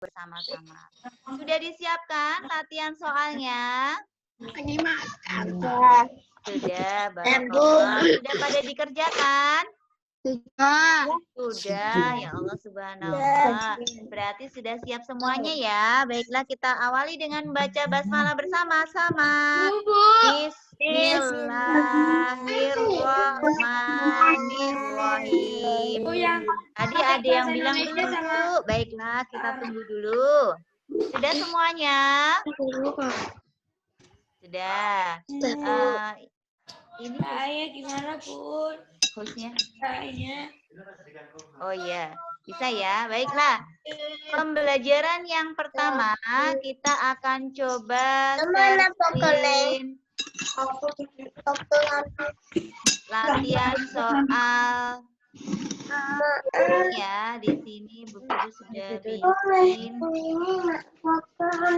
bersama-sama. Sudah disiapkan latihan soalnya? Sudah, barakallah. Sudah pada dikerjakan? Sudah, ya Allah subhanallah. Berarti sudah siap semuanya ya. Baiklah, kita awali dengan baca basmalah bersama-sama. Bismillahirrahmanirrahim. Tadi ada yang bilang dulu. Baiklah, kita tunggu dulu. Sudah semuanya? Sudah. Ini Saya gimana, Bun? hostnya. Kayaknya. Oh iya, bisa ya. Baiklah. Pembelajaran yang pertama kita akan coba searching latihan soal ya. Di sini Bu Guru sudah bikin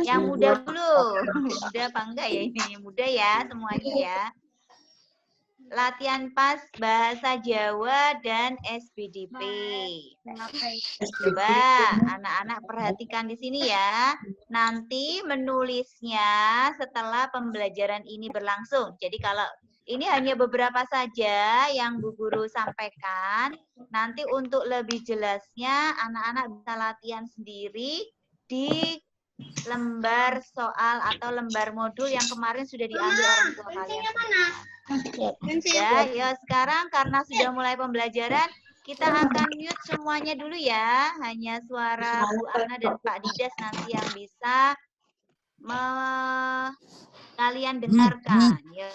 yang mudah dulu. Mudah apa enggak ya ini? Yang mudah ya semuanya ya. Latihan pas bahasa Jawa dan SPDP. Coba anak-anak perhatikan di sini ya. Nanti menulisnya setelah pembelajaran ini berlangsung. Jadi kalau ini hanya beberapa saja yang Bu Guru sampaikan. Nanti untuk lebih jelasnya anak-anak bisa latihan sendiri di lembar soal atau lembar modul yang kemarin sudah diambil orang tua kalian. Ya, sekarang karena sudah mulai pembelajaran, kita akan mute semuanya dulu ya. Hanya suara Bu Ana dan Pak Didas nanti yang bisa kalian dengarkan. Ya.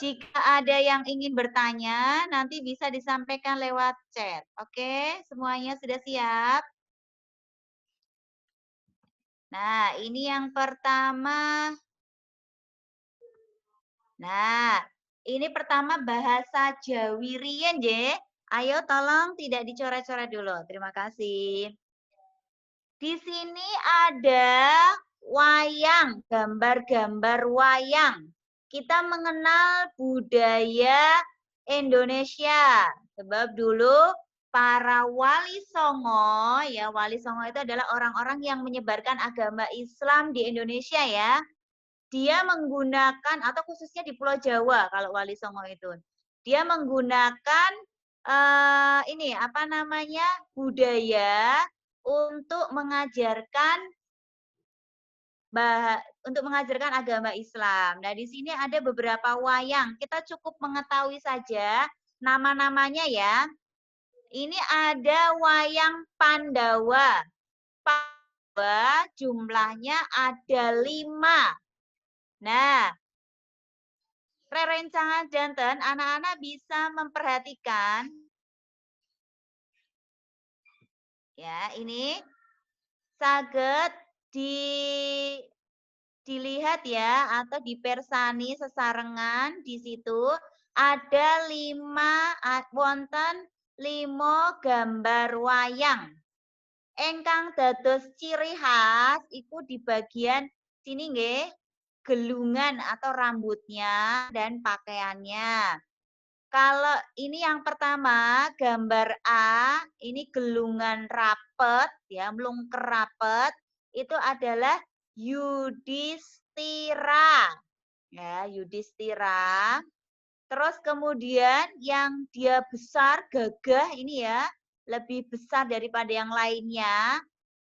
Jika ada yang ingin bertanya, nanti bisa disampaikan lewat chat. Oke, semuanya sudah siap? Nah, ini yang pertama. Nah, ini pertama bahasa Jawirian, ya. Ayo tolong tidak dicoret-coret dulu. Terima kasih. Di sini ada wayang, gambar-gambar wayang. Kita mengenal budaya Indonesia. Sebab dulu para wali songo, ya wali songo itu adalah orang-orang yang menyebarkan agama Islam di Indonesia ya. Dia menggunakan, atau khususnya di Pulau Jawa kalau Wali Songo itu, dia menggunakan ini apa namanya budaya untuk mengajarkan agama Islam. Nah di sini ada beberapa wayang. Kita cukup mengetahui saja nama-namanya ya. Ini ada wayang Pandawa. Pandawa jumlahnya ada 5. Nah, rerencangan janten, anak-anak bisa memperhatikan. Ya, ini saged dilihat ya, atau dipersani sesarengan di situ. Ada 5, wonten 5 gambar wayang. Engkang dados ciri khas, iku di bagian sini nggih. Gelungan atau rambutnya dan pakaiannya. Kalau ini yang pertama, gambar A, ini gelungan rapet, ya, melungker rapet, itu adalah Yudhistira. Ya, Yudhistira. Terus kemudian yang dia besar, gagah ini ya, lebih besar daripada yang lainnya,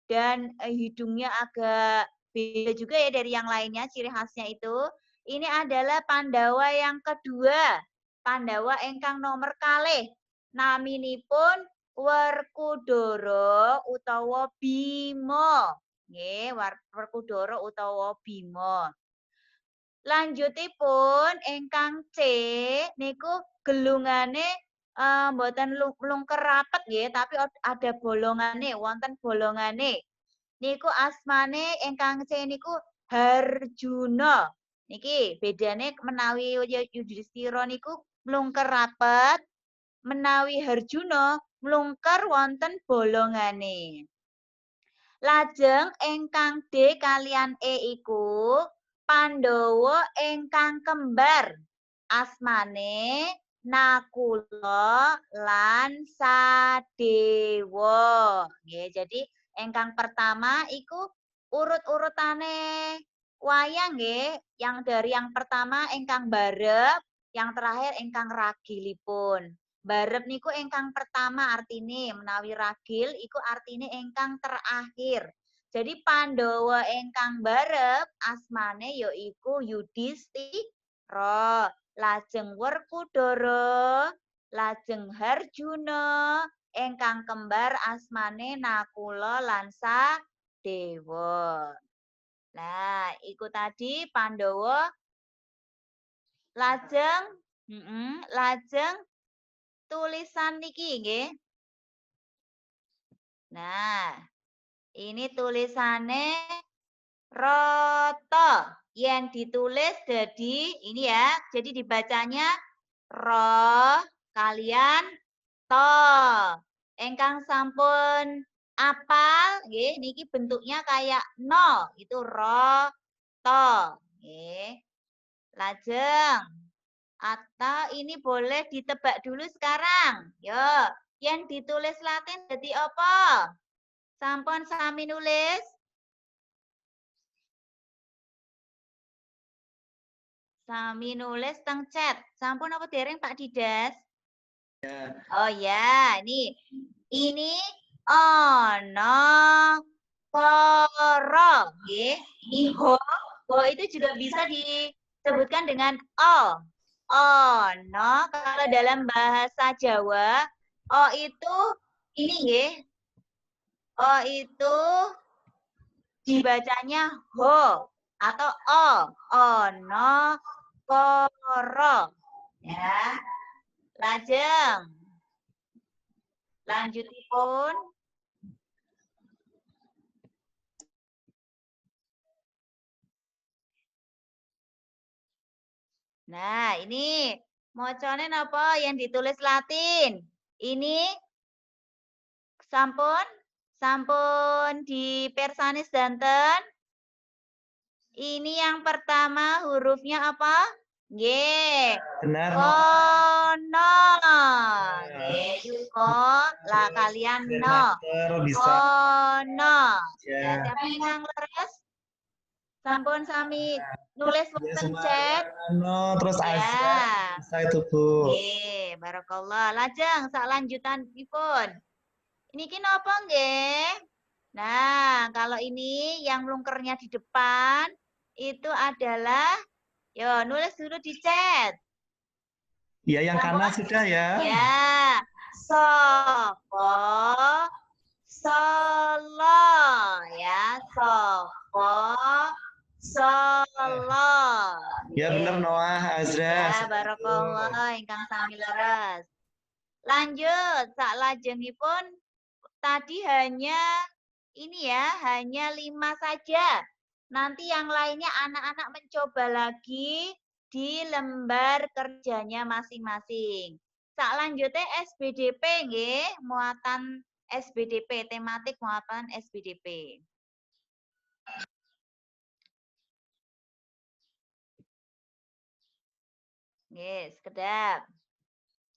dan hidungnya agak beda juga ya dari yang lainnya, ciri khasnya itu. Ini adalah Pandawa yang kedua. Pandawa engkang nomor kalih. Naminipun Werkudara utawa Bima. Nggih, Werkudara utawa Bima. Lanjutipun engkang C niku gelungane mboten lungker rapet nggih, tapi ada bolongane, wonten bolongane. Niku asmane engkang C niku Harjuna. Niki bedane menawi Yudhistira niku mlungker rapet, menawi Harjuna mlungker wonten bolongane. Lajeng engkang D kalian E iku Pandhawa engkang kembar. Asmane nakula lan sadewa. Nggih, jadi ingkang pertama iku urut-urutane wayang nggih, yang dari yang pertama ingkang barep, yang terakhir ingkang ragilipun. Barep niku ingkang pertama artine, menawi ragil iku artine ingkang terakhir. Jadi Pandhawa ingkang barep asmane yaiku Yudhistira, lajeng Werkudara, lajeng Harjuna, ingkang kembar asmane Nakula lan Sadewa. Nah, iku tadi Pandhawa lajeng lajeng tulisan niki nggih. Nah, ini tulisannya roto. Yang ditulis jadi ini ya. Jadi dibacanya ro kalian to. Engkang sampun apal nggih niki bentuknya kayak no. Itu ro to. Nggih. Lajeng atau ini boleh ditebak dulu sekarang. Yo, yang ditulis Latin jadi apa? Sampun sami nulis. Sami nulis teng chat. Sampun apa dereng Pak Didas? Ya. Oh ya, ini ono koro, nggih. Ini ho itu juga bisa disebutkan dengan o. Ono kalau dalam bahasa Jawa, o itu ini nggih. O itu dibacanya ho atau o. Ono koro. Ya. Lajeng. Lanjutipun. Nah, ini mocone napa yang ditulis Latin? Ini sampun dipersani sedanten. Ini yang pertama hurufnya apa? Nggih. Benar. Kono. Nggih, ko lah kalian no. Kono. Ya, siapa yang leres? Sampun sami nulis wonten chat. No, terus ya. Saya itu, Bu. Nggih, barakallah. Lajeng sak lanjutanipun. Niki napa nggih? Nah, kalau ini yang lungkernya di depan itu adalah yo nulis dulu di chat. Iya, yang kanan sudah ya. Ya. Sopo Solo ya, Sopo Solo. Ya benar Noah, Azra. Ya, barakallah ingkang sami leres. Lanjut, sak lajengipun tadi hanya ini ya, hanya 5 saja. Nanti yang lainnya anak-anak mencoba lagi di lembar kerjanya masing-masing. Sak lanjutnya SBDP nggih, muatan SBDP, tematik muatan SBDP. Nggih, sekedap.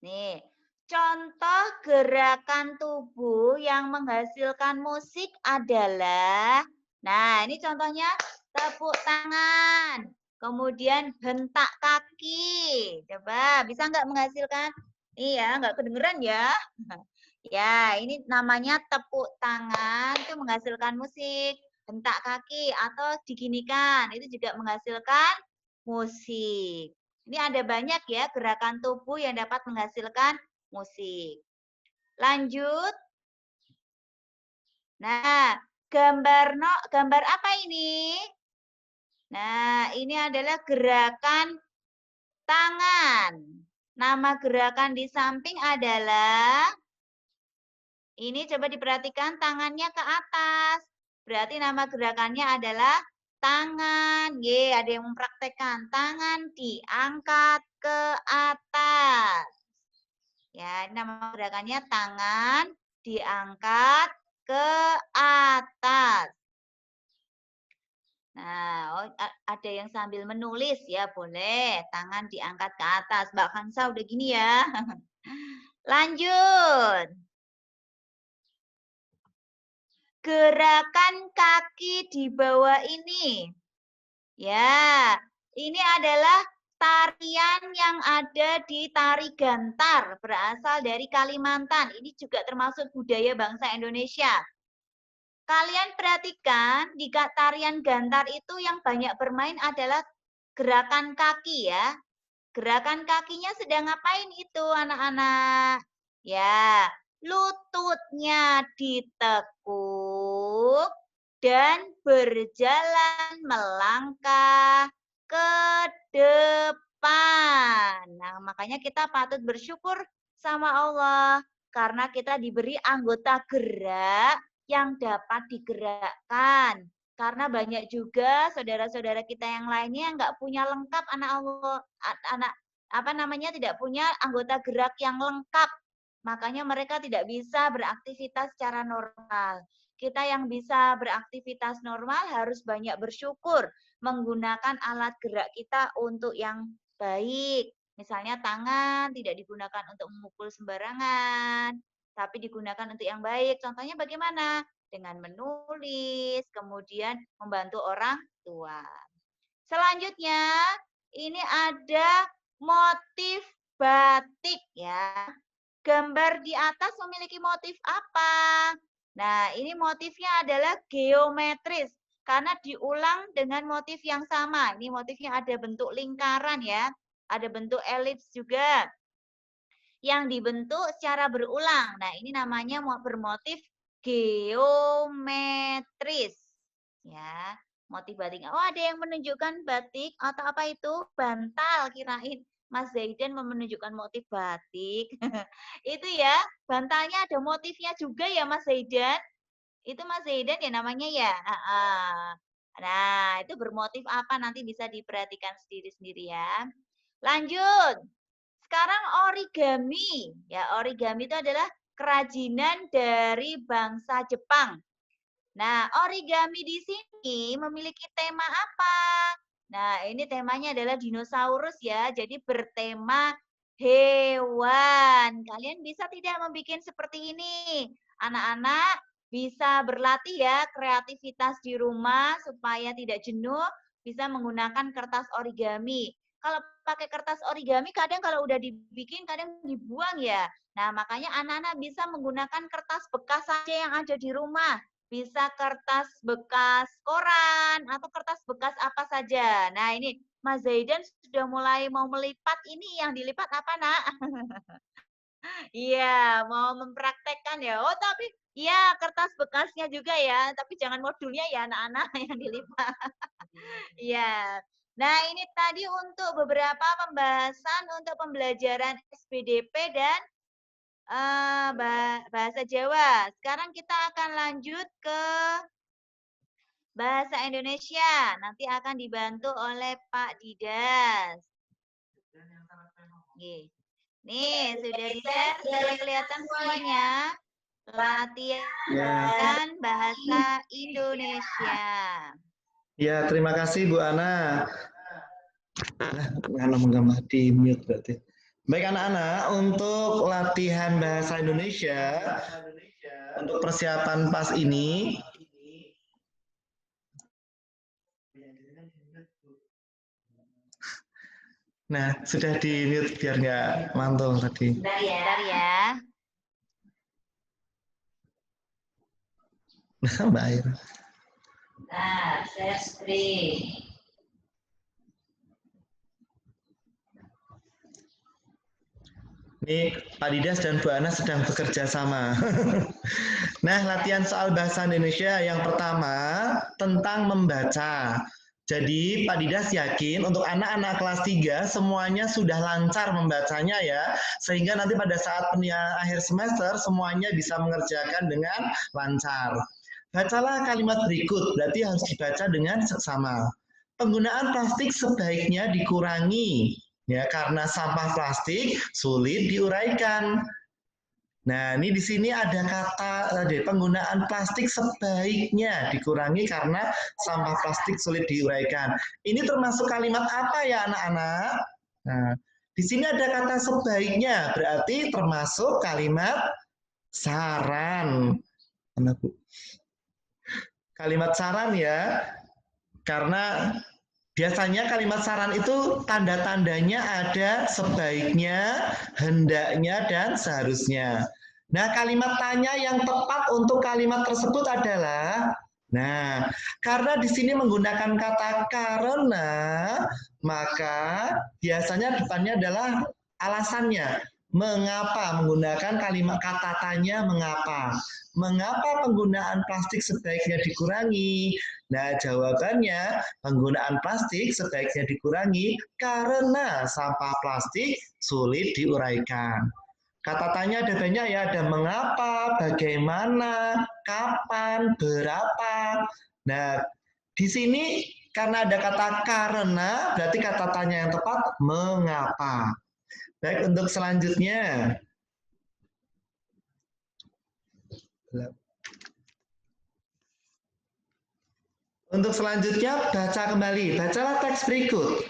Nih, contoh gerakan tubuh yang menghasilkan musik adalah, nah ini contohnya tepuk tangan, kemudian hentak kaki. Coba, bisa nggak menghasilkan? Iya, nggak kedengeran ya. Ya, ini namanya tepuk tangan, itu menghasilkan musik. Hentak kaki atau diginikan, itu juga menghasilkan musik. Ini ada banyak ya gerakan tubuh yang dapat menghasilkan musik. Lanjut. Nah, gambar apa ini? Nah, ini adalah gerakan tangan. Nama gerakan di samping adalah, ini coba diperhatikan tangannya ke atas. Berarti nama gerakannya adalah tangan. Ye, ada yang mempraktekkan. Tangan diangkat ke atas. Ya, nama gerakannya tangan diangkat ke atas. Nah, ada yang sambil menulis ya, boleh. Tangan diangkat ke atas. Mbak Kansa udah gini ya. Lanjut. Gerakan kaki di bawah ini. Ya, ini adalah tarian yang ada di tari gantar, berasal dari Kalimantan. Ini juga termasuk budaya bangsa Indonesia. Kalian perhatikan, di tarian gantar itu yang banyak bermain adalah gerakan kaki ya. Gerakan kakinya sedang ngapain itu anak-anak? Ya, lututnya ditekuk dan berjalan melangkah ke depan. Nah, makanya kita patut bersyukur sama Allah karena kita diberi anggota gerak yang dapat digerakkan. Karena banyak juga saudara-saudara kita yang lainnya yang nggak punya lengkap tidak punya anggota gerak yang lengkap. Makanya mereka tidak bisa beraktivitas secara normal. Kita yang bisa beraktivitas normal harus banyak bersyukur menggunakan alat gerak kita untuk yang baik. Misalnya tangan tidak digunakan untuk memukul sembarangan, tapi digunakan untuk yang baik. Contohnya bagaimana? Dengan menulis, kemudian membantu orang tua. Selanjutnya, ini ada motif batik ya. Gambar di atas memiliki motif apa? Nah, ini motifnya adalah geometris karena diulang dengan motif yang sama. Ini motifnya ada bentuk lingkaran ya, ada bentuk elips juga yang dibentuk secara berulang. Nah, ini namanya bermotif geometris. Ya, motif batik. Oh, ada yang menunjukkan batik atau apa itu? Bantal, kirain Mas Zaidan menunjukkan motif batik. Itu ya, bantalnya ada motifnya juga ya Mas Zaidan. Itu Mas Zaidan ya namanya ya. Nah, itu bermotif apa nanti bisa diperhatikan sendiri-sendiri ya. Lanjut. Sekarang origami. Ya, origami itu adalah kerajinan dari bangsa Jepang. Nah, origami di sini memiliki tema apa? Nah, ini temanya adalah dinosaurus ya. Jadi bertema hewan. Kalian bisa tidak membuat seperti ini? Anak-anak bisa berlatih ya kreativitas di rumah supaya tidak jenuh, bisa menggunakan kertas origami. Kalau pakai kertas origami kadang kalau udah dibikin kadang dibuang ya. Nah, makanya anak-anak bisa menggunakan kertas bekas saja yang ada di rumah. Bisa kertas bekas koran atau kertas bekas apa saja. Nah, ini Mas Zaidan sudah mulai mau melipat. Ini yang dilipat apa, Nak? Iya, mau mempraktekkan ya. Oh, tapi iya kertas bekasnya juga ya. Tapi jangan modulnya ya anak-anak yang dilipat. Iya. Nah, ini tadi untuk beberapa pembahasan untuk pembelajaran SPDP dan bahasa Jawa. Sekarang kita akan lanjut ke bahasa Indonesia. Nanti akan dibantu oleh Pak Didas. Nih, sudah di-share, sudah kelihatan semuanya. Latihan bahasa Indonesia. Ya, terima kasih Bu Ana. Ana menggambar di mute berarti. Baik anak-anak, untuk latihan bahasa Indonesia, untuk persiapan pas ini, nah sudah di mute biar nggak mantul tadi. Bentar ya. Nah, Mbak Air. Nah, share screen. Ini Pak Didas dan Bu Ana sedang bekerja sama. Nah, latihan soal bahasa Indonesia yang pertama tentang membaca. Jadi Pak Didas yakin untuk anak-anak kelas 3 semuanya sudah lancar membacanya ya. Sehingga nanti pada saat akhir semester semuanya bisa mengerjakan dengan lancar. Bacalah kalimat berikut, berarti harus dibaca dengan seksama. Penggunaan plastik sebaiknya dikurangi. Ya, karena sampah plastik sulit diuraikan. Nah, ini di sini ada kata penggunaan plastik sebaiknya dikurangi karena sampah plastik sulit diuraikan. Ini termasuk kalimat apa ya anak-anak? Nah, di sini ada kata sebaiknya, berarti termasuk kalimat saran. Mana, Bu? Kalimat saran ya, karena biasanya kalimat saran itu tanda-tandanya ada sebaiknya, hendaknya, dan seharusnya. Nah, kalimat tanya yang tepat untuk kalimat tersebut adalah, nah, karena di sini menggunakan kata karena, maka biasanya depannya adalah alasannya. Mengapa menggunakan kalimat kata tanya mengapa? Mengapa penggunaan plastik sebaiknya dikurangi? Nah, jawabannya penggunaan plastik sebaiknya dikurangi karena sampah plastik sulit diuraikan. Kata tanya ada banyak ya, ada mengapa, bagaimana, kapan, berapa. Nah, di sini karena ada kata karena, berarti kata tanya yang tepat mengapa. Baik, untuk selanjutnya. Untuk selanjutnya, baca kembali. Bacalah teks berikut.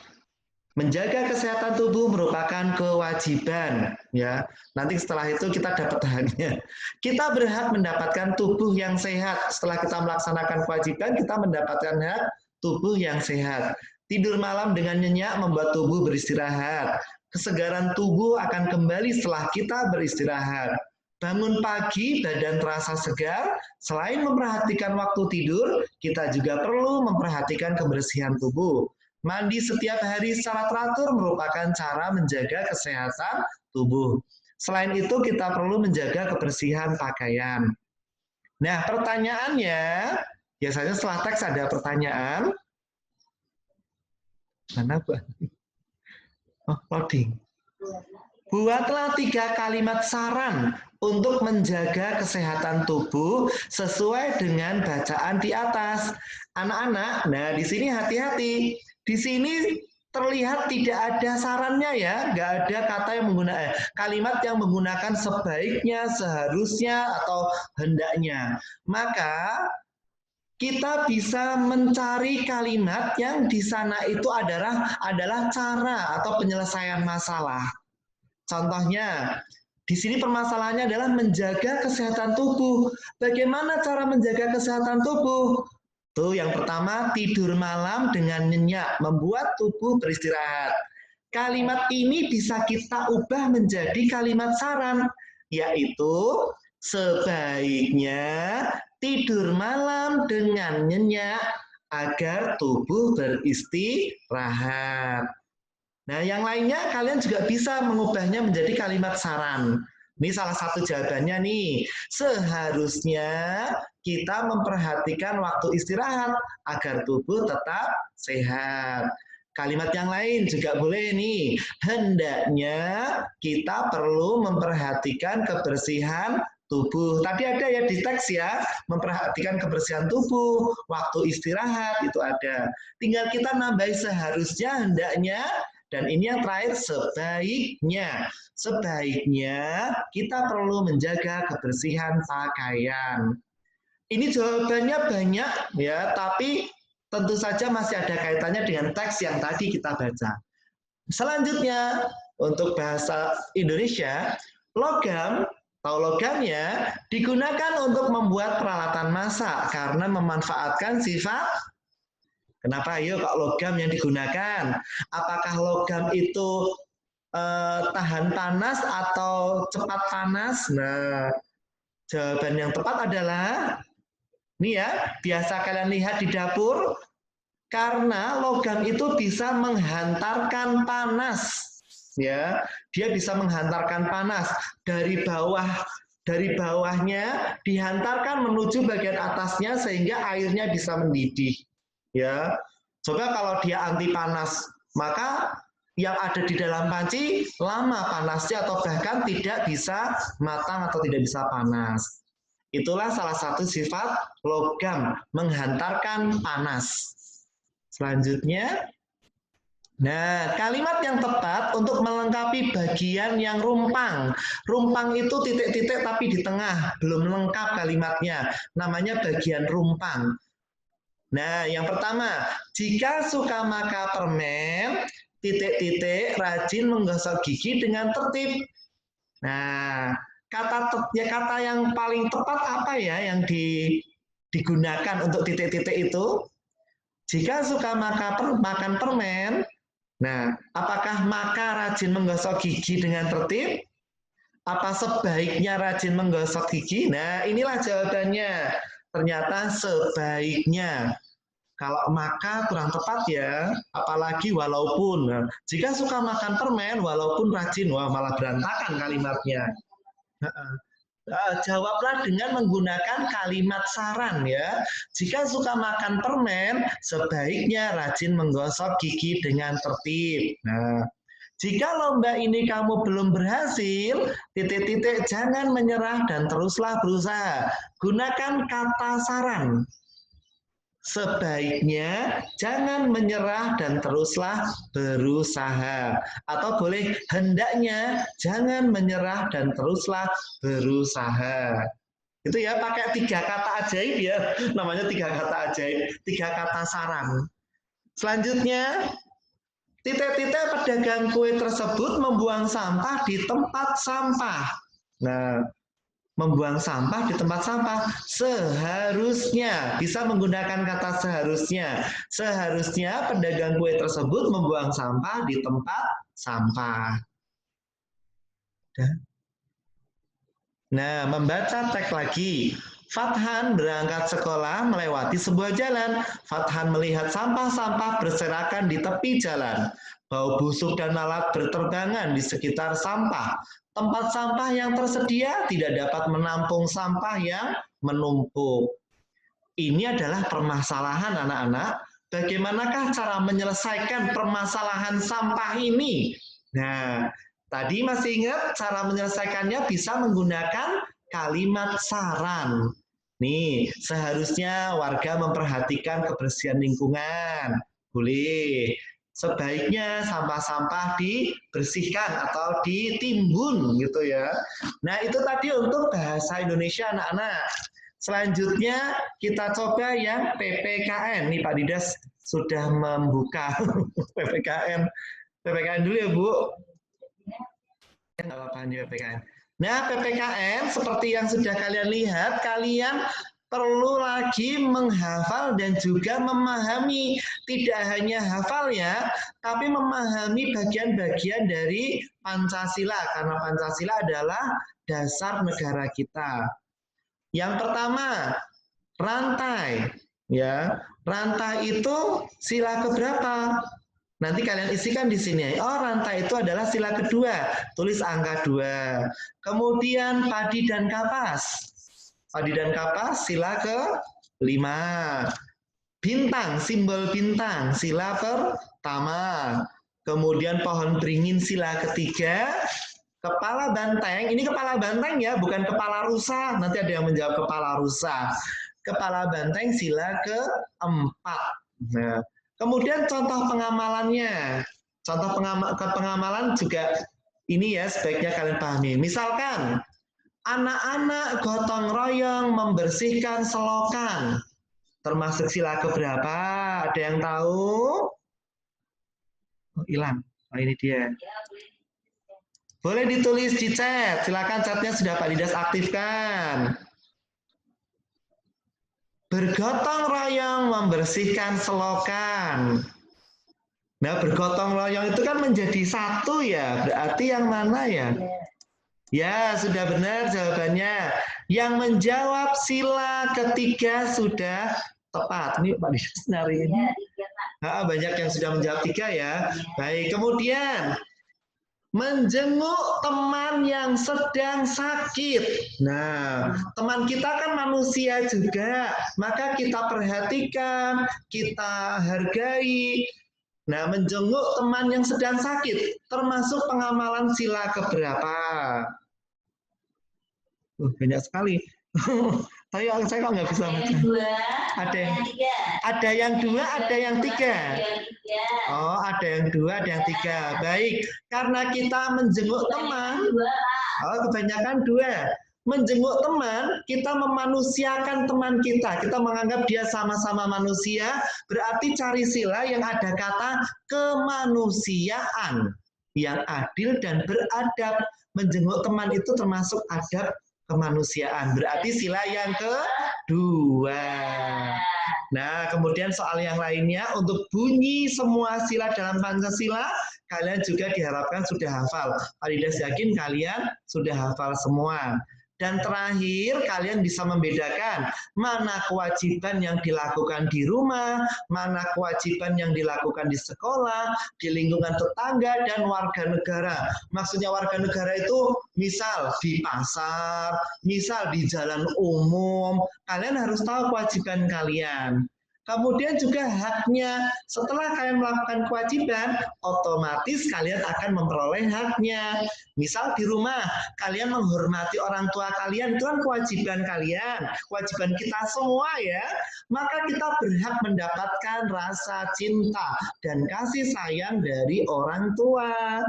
Menjaga kesehatan tubuh merupakan kewajiban, ya. Nanti setelah itu kita dapat haknya. Kita berhak mendapatkan tubuh yang sehat. Setelah kita melaksanakan kewajiban, kita mendapatkan hak tubuh yang sehat. Tidur malam dengan nyenyak membuat tubuh beristirahat. Kesegaran tubuh akan kembali setelah kita beristirahat. Bangun pagi, badan terasa segar. Selain memperhatikan waktu tidur, kita juga perlu memperhatikan kebersihan tubuh. Mandi setiap hari secara teratur merupakan cara menjaga kesehatan tubuh. Selain itu, kita perlu menjaga kebersihan pakaian. Nah, pertanyaannya, biasanya setelah teks ada pertanyaan. Mana, Bu? Oh, loading. Buatlah 3 kalimat saran untuk menjaga kesehatan tubuh sesuai dengan bacaan di atas. Anak-anak, nah di sini hati-hati. Di sini terlihat tidak ada sarannya ya, nggak ada kata yang menggunakan kalimat yang menggunakan sebaiknya, seharusnya, atau hendaknya. Maka kita bisa mencari kalimat yang di sana itu adalah cara atau penyelesaian masalah. Contohnya, di sini permasalahannya adalah menjaga kesehatan tubuh. Bagaimana cara menjaga kesehatan tubuh? Tuh, yang pertama, tidur malam dengan nyenyak, membuat tubuh beristirahat. Kalimat ini bisa kita ubah menjadi kalimat saran, yaitu sebaiknya tidur malam dengan nyenyak agar tubuh beristirahat. Nah, yang lainnya kalian juga bisa mengubahnya menjadi kalimat saran. Ini salah satu jawabannya nih. Seharusnya kita memperhatikan waktu istirahat agar tubuh tetap sehat. Kalimat yang lain juga boleh nih. Hendaknya kita perlu memperhatikan kebersihan tubuh. Tadi ada ya di teks ya, memperhatikan kebersihan tubuh, waktu istirahat itu ada. Tinggal kita nambahi seharusnya, hendaknya, dan ini yang terakhir sebaiknya. Sebaiknya kita perlu menjaga kebersihan pakaian. Ini jawabannya banyak ya, tapi tentu saja masih ada kaitannya dengan teks yang tadi kita baca. Selanjutnya, untuk bahasa Indonesia, logam, tahu logamnya, digunakan untuk membuat peralatan masak karena memanfaatkan sifat. Kenapa? Ayo kok logam yang digunakan? Apakah logam itu tahan panas atau cepat panas? Nah, jawaban yang tepat adalah, ini ya, biasa kalian lihat di dapur, karena logam itu bisa menghantarkan panas. Ya, dia bisa menghantarkan panas dari bawahnya dihantarkan menuju bagian atasnya sehingga airnya bisa mendidih. Ya, coba kalau dia anti panas, maka yang ada di dalam panci lama panasnya atau bahkan tidak bisa matang atau tidak bisa panas. Itulah salah satu sifat logam, menghantarkan panas. Selanjutnya, Nah, kalimat yang tepat untuk melengkapi bagian yang rumpang. Rumpang itu titik-titik tapi di tengah, belum lengkap kalimatnya. Namanya bagian rumpang. Nah, yang pertama, jika suka maka permen, titik-titik, rajin menggosok gigi dengan tertib. Nah, kata yang paling tepat apa ya yang digunakan untuk titik-titik itu? Jika suka makan permen, nah, apakah maka rajin menggosok gigi dengan tertib? Apa sebaiknya rajin menggosok gigi? Nah, inilah jawabannya. Ternyata sebaiknya. Kalau maka kurang tepat ya, apalagi walaupun. Nah, jika suka makan permen, walaupun rajin, wah malah berantakan kalimatnya. Jawablah dengan menggunakan kalimat saran ya. Jika suka makan permen, sebaiknya rajin menggosok gigi dengan tertib. Nah, jika lomba ini kamu belum berhasil, titik-titik jangan menyerah dan teruslah berusaha. Gunakan kata saran. Sebaiknya jangan menyerah dan teruslah berusaha. Atau boleh hendaknya jangan menyerah dan teruslah berusaha. Itu ya pakai 3 kata ajaib ya. Namanya 3 kata ajaib, 3 kata saran. Selanjutnya, titik-titik pedagang kue tersebut membuang sampah di tempat sampah. Nah, membuang sampah di tempat sampah seharusnya bisa menggunakan kata seharusnya. Seharusnya pedagang kue tersebut membuang sampah di tempat sampah. Nah, membaca teks lagi. Fathan berangkat sekolah melewati sebuah jalan. Fathan melihat sampah-sampah berserakan di tepi jalan. Bau busuk dan lalat berterbangan di sekitar sampah. Tempat sampah yang tersedia tidak dapat menampung sampah yang menumpuk. Ini adalah permasalahan anak-anak. Bagaimanakah cara menyelesaikan permasalahan sampah ini? Nah, tadi masih ingat cara menyelesaikannya bisa menggunakan kalimat saran. Nih, seharusnya warga memperhatikan kebersihan lingkungan. Boleh. Sebaiknya sampah-sampah dibersihkan atau ditimbun gitu ya. Nah, itu tadi untuk bahasa Indonesia anak-anak. Selanjutnya kita coba yang PPKN. Nih Pak Didas sudah membuka PPKN. PPKN dulu ya Bu. PPKN. Nah, PPKN seperti yang sudah kalian lihat, kalian perlu lagi menghafal dan juga memahami. Tidak hanya hafal ya, tapi memahami bagian-bagian dari Pancasila, karena Pancasila adalah dasar negara kita. Yang pertama, rantai. Ya, rantai itu sila keberapa? Nanti kalian isikan di sini. Oh, rantai itu adalah sila kedua. Tulis angka 2. Kemudian padi dan kapas. Padi dan kapas sila ke-5. Bintang, simbol bintang, sila pertama. Kemudian pohon beringin sila ketiga. Kepala banteng, ini kepala banteng ya, bukan kepala rusa. Nanti ada yang menjawab kepala rusa. Kepala banteng sila ke-4. Nah, kemudian contoh pengamalannya. Contoh pengamalan juga ini ya sebaiknya kalian pahami. Misalkan, anak-anak gotong royong membersihkan selokan. Termasuk sila keberapa? Ada yang tahu? Oh, hilang. Oh, ini dia. Boleh ditulis di chat. Silakan chatnya sudah Pak Didas aktifkan. Bergotong royong membersihkan selokan. Nah, bergotong royong itu kan menjadi satu ya. Berarti yang mana ya? Ya, sudah benar jawabannya. Yang menjawab sila ketiga sudah tepat. Ini Pak Didas nyari ini. Banyak yang sudah menjawab 3 ya. Baik, kemudian menjenguk teman yang sedang sakit. Nah, teman kita kan manusia juga, maka kita perhatikan, kita hargai. Nah, menjenguk teman yang sedang sakit, termasuk pengamalan sila keberapa? Banyak sekali. Tapi saya kok nggak bisa baca. Ada yang dua, ada yang tiga. Oh, ada yang dua, ada yang tiga. Baik, karena kita menjenguk teman. Oh, kebanyakan dua. Menjenguk teman, kita memanusiakan teman kita. Kita menganggap dia sama-sama manusia, berarti cari sila yang ada kata kemanusiaan yang adil dan beradab. Menjenguk teman itu termasuk adab kemanusiaan. Berarti sila yang kedua. Nah, kemudian soal yang lainnya, untuk bunyi semua sila dalam Pancasila, kalian juga diharapkan sudah hafal. Pak Didas yakin kalian sudah hafal semua. Dan terakhir, kalian bisa membedakan mana kewajiban yang dilakukan di rumah, mana kewajiban yang dilakukan di sekolah, di lingkungan tetangga, dan warga negara. Maksudnya warga negara itu misal di pasar, misal di jalan umum, kalian harus tahu kewajiban kalian. Kemudian juga haknya, setelah kalian melakukan kewajiban, otomatis kalian akan memperoleh haknya. Misal di rumah, kalian menghormati orang tua kalian, itu kan kewajiban kalian, kewajiban kita semua ya. Maka kita berhak mendapatkan rasa cinta dan kasih sayang dari orang tua.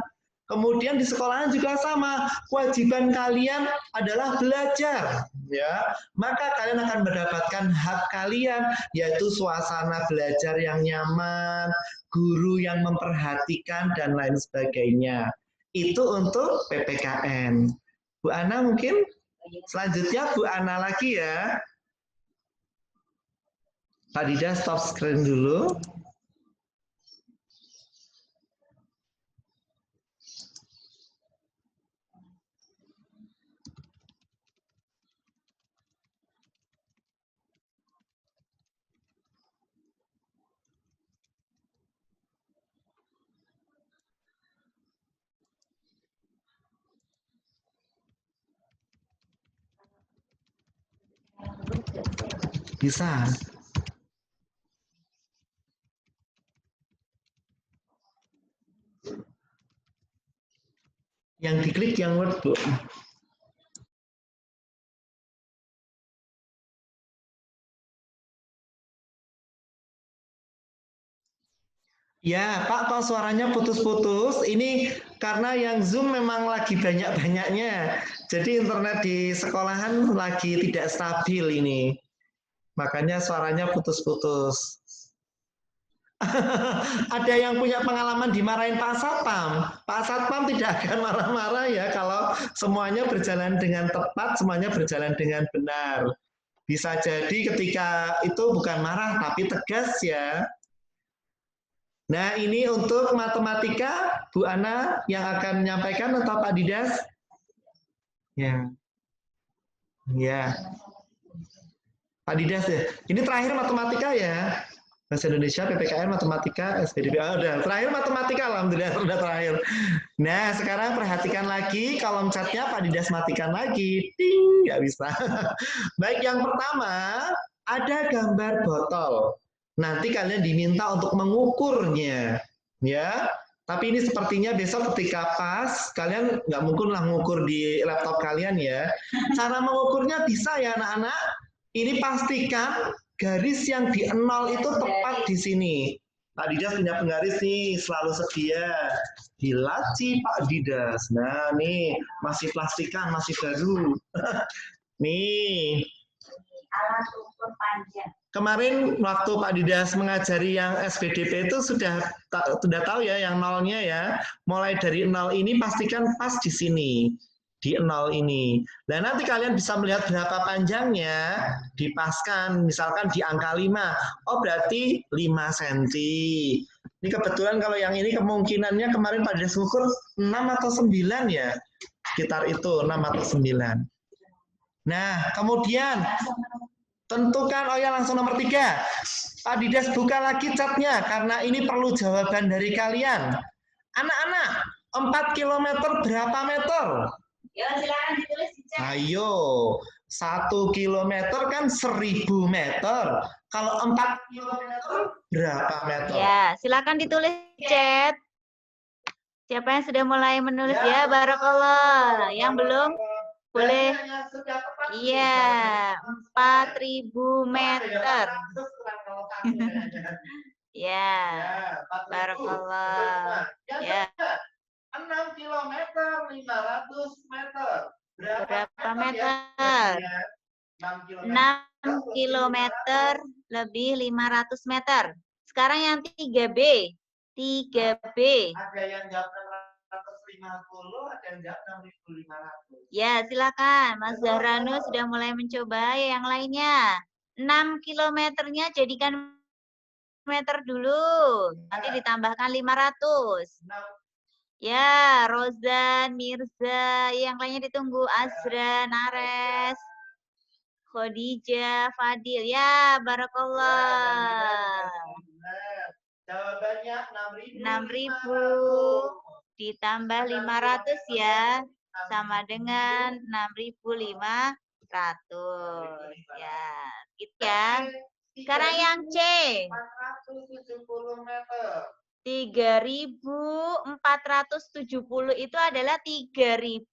Kemudian di sekolahan juga sama, kewajiban kalian adalah belajar, ya. Maka kalian akan mendapatkan hak kalian, yaitu suasana belajar yang nyaman, guru yang memperhatikan dan lain sebagainya. Itu untuk PPKN. Bu Ana mungkin selanjutnya Bu Ana lagi ya. Pak Dida stop screen dulu. Bisa. Yang diklik yang Word, Bu. Ya, Pak, kok suaranya putus-putus. Ini karena yang Zoom memang lagi banyak-banyaknya. Jadi internet di sekolahan lagi tidak stabil ini. Makanya suaranya putus-putus. Ada yang punya pengalaman dimarahin Pak Satpam. Pak Satpam tidak akan marah-marah ya kalau semuanya berjalan dengan tepat, semuanya berjalan dengan benar. Bisa jadi ketika itu bukan marah tapi tegas ya. Nah, ini untuk matematika, Bu Ana yang akan menyampaikan atau Pak Didas? Ya. Ya. Pak Didas ya. Ini terakhir matematika ya. Bahasa Indonesia, PPKN, matematika, SPDB. Oh, udah. Terakhir matematika, alhamdulillah sudah terakhir. Nah, sekarang perhatikan lagi kolom chatnya Pak Didas matikan lagi. Ting, nggak bisa. Baik, yang pertama ada gambar botol. Nanti kalian diminta untuk mengukurnya, ya. Tapi ini sepertinya besok ketika pas, kalian nggak mungkin lah mengukur di laptop kalian ya. Cara mengukurnya bisa ya anak-anak. Ini pastikan garis yang di 0 itu tepat di sini. Pak Didas punya penggaris nih, selalu sedia. Di laci Pak Didas. Nah nih, masih plastikan, masih baru. Nih. Alat ukur panjang. Kemarin waktu Pak Didas mengajari yang SPDP itu sudah tahu ya yang nolnya ya. Mulai dari 0 ini pastikan pas di sini. Di 0 ini. Dan nanti kalian bisa melihat berapa panjangnya, dipaskan, misalkan di angka 5. Oh berarti 5 cm. Ini kebetulan kalau yang ini kemungkinannya kemarin Pak Didas ukur 6 atau 9 ya. Sekitar itu 6 atau 9. Nah, kemudian tentukan, oh ya langsung nomor 3. Pak Didas buka lagi catnya, karena ini perlu jawaban dari kalian. Anak-anak, 4 km berapa meter? Ya, silakan ditulis di chat. Ayo, 1 km kan 1000 meter. Kalau 4 km berapa meter? Ya, silakan ditulis di chat. Siapa yang sudah mulai menulis ya, Barakallah. Yang belum? Boleh. Dan yang sudah tepat Iya, 4.000 meter. Ya, barakallah. Ya. 6 kilometer 500 meter. Berapa meter? 6 kilometer lebih 500 meter. Sekarang yang 3B. 3B. Ada yang jawab 650, ada yang jawab 6.500. Ya, silakan. Mas Zahrano sudah mulai mencoba. Yang lainnya. 6 kilometernya jadikan meter dulu. Nanti ditambahkan 500. Ya, Rozan, Mirza, yang lainnya ditunggu. Azra, Nares, Khadijah, Fadil. Ya, barakallah. Jawabannya 6.000 ditambah 500 ya. Sama dengan 6.500. Ya, gitu ya. Sekarang yang C. 470 meter. 3.470 itu adalah 3.000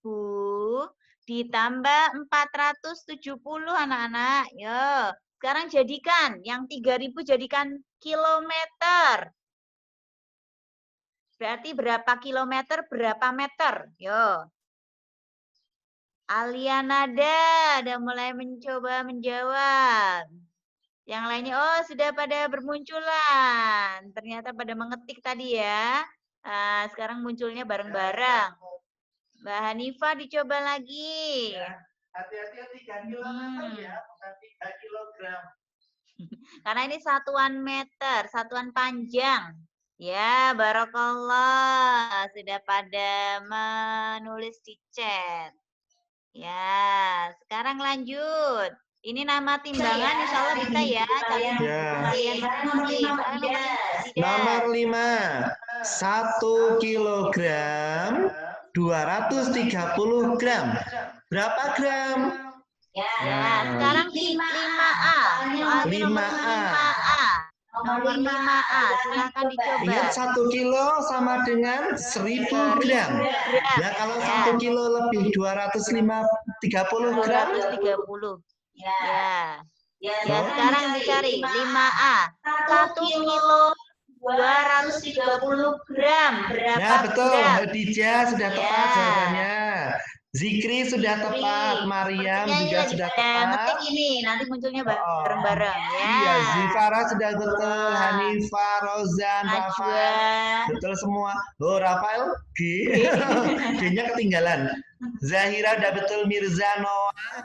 ditambah 470 anak-anak. Yo, sekarang jadikan yang 3.000 jadikan kilometer. Berarti berapa kilometer, berapa meter? Yo. Alianada udah mulai mencoba menjawab. Yang lainnya, oh sudah pada bermunculan. Ternyata pada mengetik tadi ya. Nah, sekarang munculnya bareng-bareng. Mbak Hanifah dicoba lagi. Ya, hati-hati 3 kilometer ya, bukan 3 kilogram. Karena ini satuan meter, satuan panjang. Ya, barakallah. Sudah pada menulis di chat. Ya, sekarang lanjut. Ini nama timbangan, insya Allah bisa ya. Kalian Nomor 5, 1 kilogram 230 gram. Berapa gram? Ya, sekarang 5A. 5A. Nomor 5A, silakan dicoba. Ingat 1 kilo sama dengan 1000 gram. Ya, kalau 1 kilo lebih 230 gram. 230. Ya. Ya, sekarang dicari 5A. 1 kilo 230 gram. Berapa Ya, betul. gram? Khadijah sudah tepat jawabannya. Zikri sudah tepat, Mariam juga sudah tepat. Ngetik ini, nanti munculnya bareng-bareng ya. Iya, Zifara sudah betul, Hanifah, Rozan, Rafael, betul semua. Oh, Rafael G, G-nya ketinggalan. Zahira udah betul, Mirza, Noah,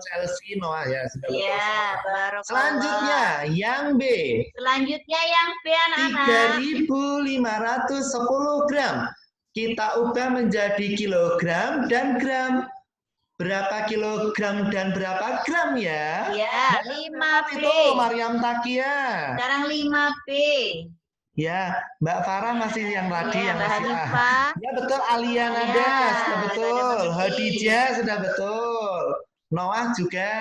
Chelsea, Noah ya sudah betul. Iya, barakallah. Selanjutnya yang B. Selanjutnya yang B anak-anak. 3.510 gram. Kita ubah menjadi kilogram dan gram. Berapa kilogram dan berapa gram ya? Ya, 5B. Itu Mariam Takia. Sekarang 5B. Ya, Mbak Farah masih yang tadi yang Mbak masih Hanifah. Ya betul, Alianada sudah betul, Khadijah sudah betul, Noah juga.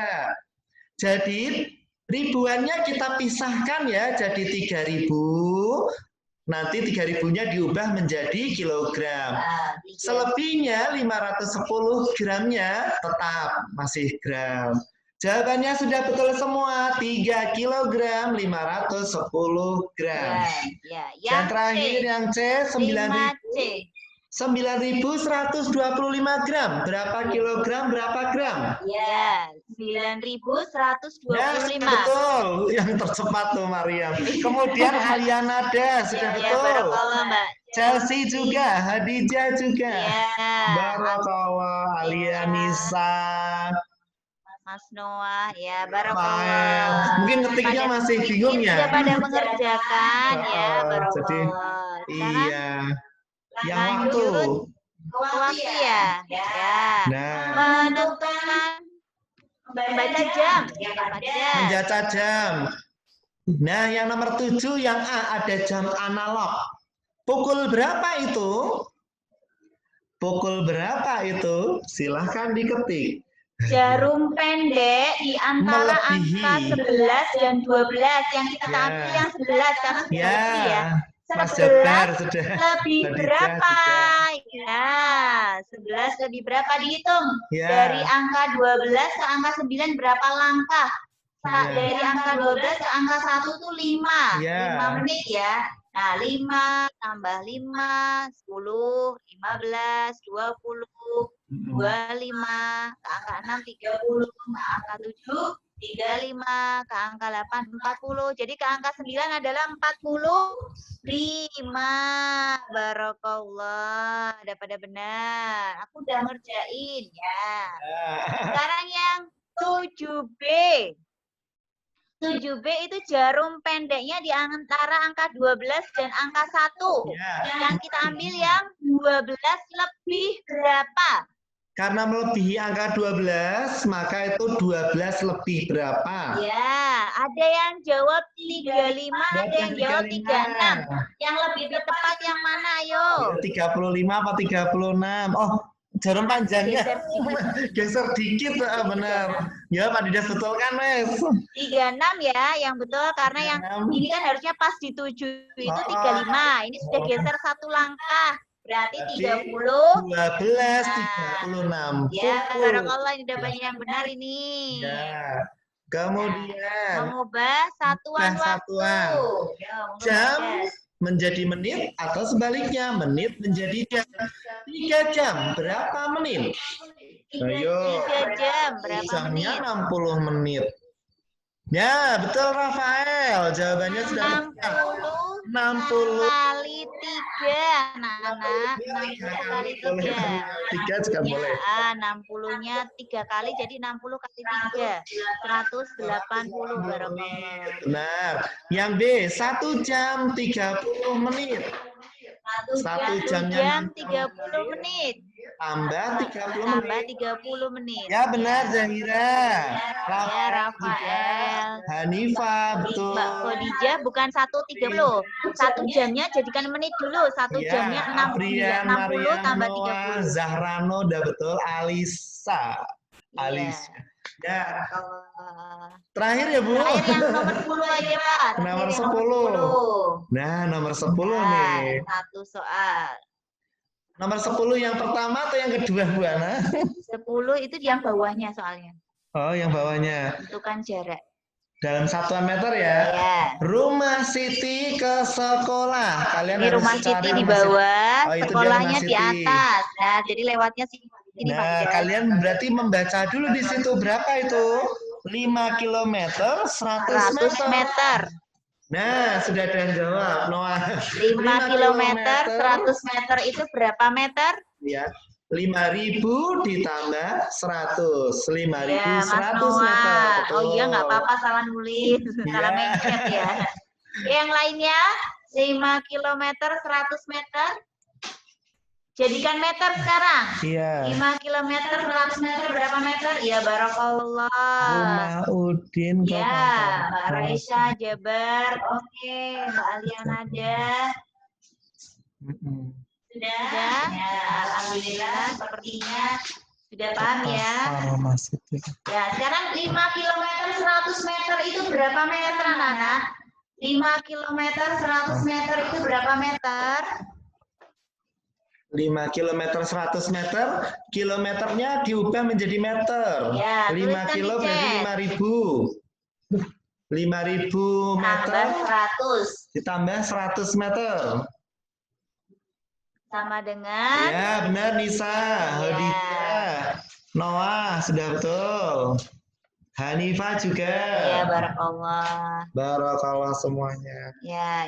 Jadi ribuannya kita pisahkan ya, jadi 3.000. Nanti 3.000-nya diubah menjadi kilogram. Selebihnya 510 gramnya tetap masih gram. Jawabannya sudah betul semua. 3 kilogram 510 gram. Ya. Dan terakhir yang C 9.125 gram. Berapa kilogram, berapa gram? Ya, 9.125. Ya, betul. Yang tercepat tuh Mariam. Kemudian Alianada sudah betul. Barakallah, Mbak. Chelsea juga, Hadijah juga. Ya. Barakallah, Alianisa. Mas Noah, ya barakallah. Mungkin ketiknya masih bingung ya. Sudah pada mengerjakan ya, barakallah. Jadi, iya. Yang waktu. Waktu ya. Ya. Nah. Menentukan membaca jam. Membaca jam. Nah, yang nomor 7 yang A ada jam analog. Pukul berapa itu? Pukul berapa itu? Silahkan diketik. Jarum pendek di antara angka 11 dan 12. Yang kita ambil yang 11 karena sudah lebih ya. Mas Jabar sudah. Lebih berapa? Ya, 11 lebih berapa dihitung? Ya. Dari angka 12 ke angka 9 berapa langkah? Ya. Dari angka 12 ke angka 1 tuh 5. Ya. 5 menit ya. Nah, 5 tambah 5, 10, 15, 20, 25, ke angka 6, 30, ke angka 7, 35, ke angka 8, 40. Jadi ke angka 9 adalah 45. Barokallah. Ada pada benar. Aku udah ngerjain ya. Sekarang yang 7B. 7B itu jarum pendeknya di antara angka 12 dan angka 1. Ya. Yang kita ambil yang 12 lebih berapa? Karena melebihi angka 12, maka itu 12 lebih berapa? Ya, ada yang jawab 35, ada yang jawab 36. Yang lebih tepat yang mana, ayo? 35 apa 36? Oh, jarum panjangnya Geser geser dikit, benar. Ya, Pak Didas betul kan, Mas? 36 ya, yang betul karena yang 36. ini kan harusnya pas di 7 itu Oh, 35. Ini sudah geser satu langkah. Berarti 30. 12, 36. Ya, Pukul. barakallah ini dapatnya yang benar ini. Ya. Kemudian Mengubah satuan waktu. Ya, jam mengubah. menjadi menit atau sebaliknya menit menjadi jam. 3 jam berapa menit? Ayo. 3 jam berapa Jamnya menit? 60 menit. Ya, betul Rafael. Jawabannya sudah tepat. 60 kali 3, anak-anak. 60 kali 3. 3 juga boleh. Ya, 60-nya 3 kali, jadi 60 kali 3. 180 barakallah. Benar. Yang B, 1 jam 30 menit. 1 jamnya 30 menit. tambah 30 Tambah menit. 30 menit. Ya benar Zahira. Ya, Rafael. Hanifah, betul. Mbak Khadijah bukan 1:30. 1 jamnya jadikan menit dulu. 1 jamnya 60 Aprian, 60 tambah Marianoa, 30. Zahrano, udah betul. Alisa. Iya. Alisa. Ya, Allah. terakhir ya Bu. Terakhir yang nomor 10 aja Pak. Terakhir Nomor yang 10. 10. Nah, nomor 10 Nah, nih. satu soal. Nomor 10 yang pertama atau yang kedua Bu Ana? 10 itu yang bawahnya soalnya. Oh, yang bawahnya. Tentukan jarak. Dalam satuan meter ya. Ya. Rumah Siti ke sekolah. Kalian Ini harus rumah cari Siti di rumah Siti. bawah, Oh, itu dia sekolahnya rumah di Siti. atas. Nah, jadi lewatnya sini Nah, Pak. kalian berarti membaca dulu di situ berapa itu? 5 km 100 100 meter. meter. Nah, sudah ada yang jawab. Noah. 5 km 100 meter itu berapa meter? Ya. 5.000 ditambah 100. 5.100 Ya, Mas meter. Noah. Betul. Oh iya, nggak apa-apa salah nulis, salah Ya. mencet ya. Yang lainnya 5 km 100 meter. Jadikan meter sekarang. Iya. 5 km 100 meter berapa meter? Ya, barakallah. Rumah Udin Ya, Kota. Mbak Raisya Jabar. Oke, Mbak Aliana ada. Sudah? Ya, alhamdulillah sepertinya sudah paham ya. Ya, sekarang 5 km 100 meter itu berapa meter, anak-anak? 5 km 100 meter itu berapa meter? 5 km 100 meter, kilometernya diubah menjadi meter. Ya, 5 tuliskan kilo di berarti chat. 5.000. 5.000 meter Tambah 100 ditambah 100 meter. sama dengan Ya, benar Nisa. Hadijah. Noah, sudah betul. Hanifah juga. ya, barakallah. Barakallah semuanya. Ya,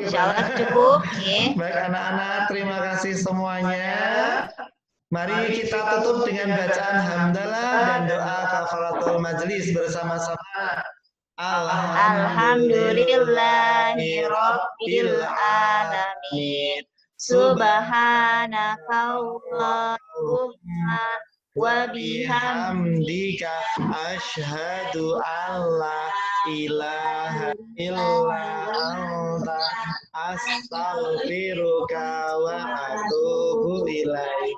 insya Allah cukup. Ya. Baik anak-anak, terima kasih semuanya. Mari kita tutup dengan bacaan hamdalah dan doa kafaratul majlis bersama-sama. Alhamdulillahirabbil alamin. Subhanakallahumma wa bihamdika bihamdika asyhadu alla ilaha illa anta astaghfiruka wa atubu ilaik.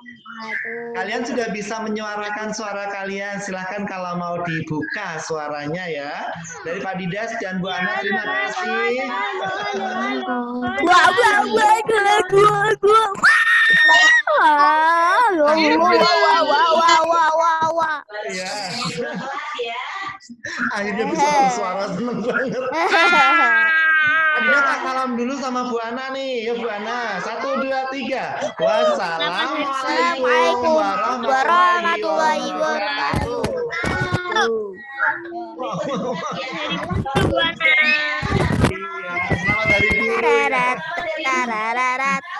Kalian sudah bisa menyuarakan suara kalian. Silahkan kalau mau dibuka suaranya ya. Dari Pak Didas dan Bu Ana, terima kasih. Ya. Akhirnya bisa bersuara, seneng banget. Ada tak salam dulu sama Bu Ana nih. Ya Bu Ana. 1, 2, 3. Wassalamualaikum warahmatullahi wabarakatuh. Selamat hari guru.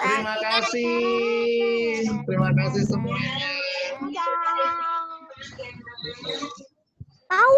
Terima kasih. Terima kasih semuanya. Au.